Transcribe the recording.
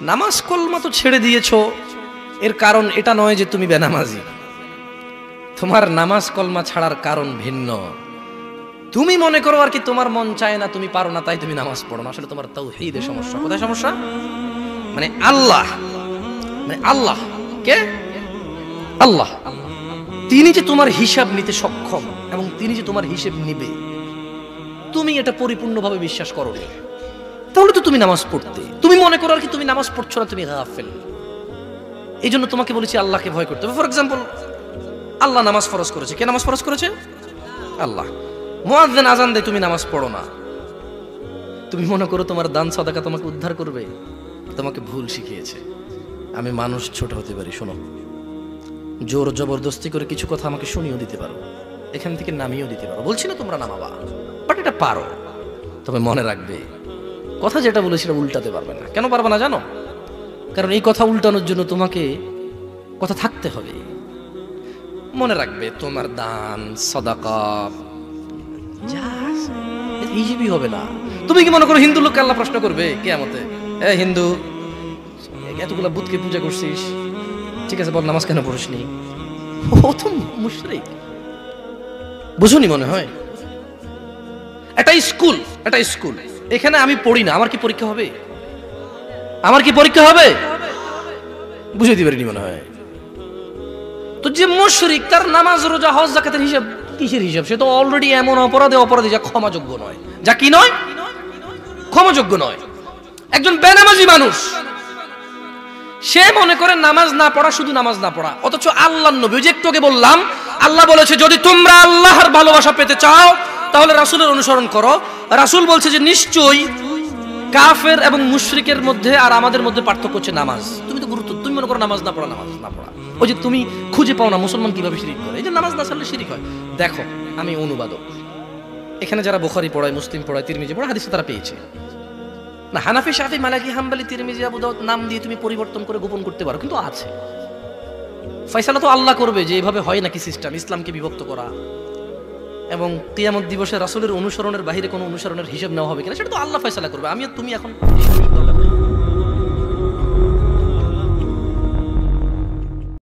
নামাজ কলমা তো ছেড়ে দিয়েছো, এর কারণ এটা নয় যে তুমি বেনামাজি। তোমার নামাজ কলমা ছাড়ার কারণ ভিন্ন। তুমি মনে করো আর কি তোমার মন চায় না, তুমি পারো না, তাই তুমি নামাজ পড়ো না। আসলে তোমার তাওহীদে সমস্যা। কোথায় সমস্যা? মানে আল্লাহ কে? আল্লাহ তিনি যে তোমার হিসাব নিতে সক্ষম এবং তিনি যে তোমার হিসেব নিবে, তুমি এটা পরিপূর্ণভাবে বিশ্বাস করো না, তাহলে তো তুমি নামাজ পড়তে। তুমি মনে করো আর কি তুমি নামাজ পড়ছো না, তুমি গাফেল। এই জন্য তোমাকে বলেছি আল্লাহকে ভয় করতে হবে। ফর এক্সাম্পল, আল্লাহ নামাজ ফরজ করেছে। কে নামাজ ফরজ করেছে? আল্লাহ। মুয়াজ্জিন আজান দেয়, তুমি নামাজ পড়ো না। তুমি মনে করো তোমার দান সাদাকা তোমাকে উদ্ধার করবে? তোমাকে ভুল শিখিয়েছে। আমি মানুষ, ছোট হতে পারি, শোনো, জোর জবরদস্তি করে কিছু কথা আমাকে শুনিয়েও দিতে পারো, এখান থেকে নামিয়েও দিতে পারো। বলছি না তোমরা নামাবা, বাট এটা পারো। তবে মনে রাখবে, কথা যেটা বলে সেটা উল্টাতে পারবে না। কেন পারবে না জানো? কারণ এই কথা উল্টানোর জন্য তোমাকে কথা থাকতে হবে। মনে রাখবে, তোমার দান সাদাকা হিসেবই হবে না। তুমি কি মনে করো হিন্দু লোককে আল্লাহ প্রশ্ন করবে কিয়ামতে, এ হিন্দু, এতগুলা বুতকে পূজা করছিস, ঠিক আছে বল নামাজ কেন পড়িসনি? ও তো মুশরিক। বুঝুনি মনে হয়? এটা স্কুল, এখানে আমি পড়ি না, আমার কি পরীক্ষা হবে? আমার কি পরীক্ষা হবে? বুঝাইতে পারিনি মনে হয়। তো যে মুশরিক, তার নামাজ রোজা হজ যাকাতের হিসাব কিসের হিসাব? সে তো অলরেডি এমন অপরাধী যা ক্ষমাযোগ্য নয়। যা কি নয়? ক্ষমাযোগ্য নয়। একজন বেনামাজি মানুষ, সে মনে করে নামাজ না পড়া শুধু নামাজ না পড়া, অথচ আল্লাহর নবী, যে একটু আগে বললাম, আল্লাহ বলেছে যদি তোমরা আল্লাহর ভালোবাসা পেতে চাও তাহলে রাসূলের অনুসরণ করো। রাসূল বলছে যে নিশ্চয়ই কাফের এবং মুশরিকের মধ্যে আর আমাদের মধ্যে পার্থক্য হচ্ছে নামাজ। তুমি মনে করো নামাজ না পড়া। ওই যে তুমি খুঁজে পাও না মুসলমান কিভাবে শিরিক করে, এই যে নামাজ না ছাড়লে শিরিক হয়। দেখো, আমি অনুবাদক, এখানে যারা বুখারী পড়ায়, মুসলিম পড়ায়, তিরমিজি পড়ায়, হাদিস তারা পেয়েছে না। হানাফি, শাফি, মালিকি, হাম্বলি, তিরমিজি, আবু দাউদ নাম দিয়ে তুমি পরিবর্তন করে গোপন করতে পারো, কিন্তু আছে। ফয়সালা তো আল্লাহ করবে যে এইভাবে হয় নাকি সিস্টেম, ইসলামকে বিভক্ত করা এবং কিয়ামত দিবসে রাসূলের অনুসরণের বাইরে কোনো অনুসরণের হিসাব নেওয়া হবে কিনা, সেটা তো আল্লাহ ফয়সালা করবে। আমি আর তুমি এখন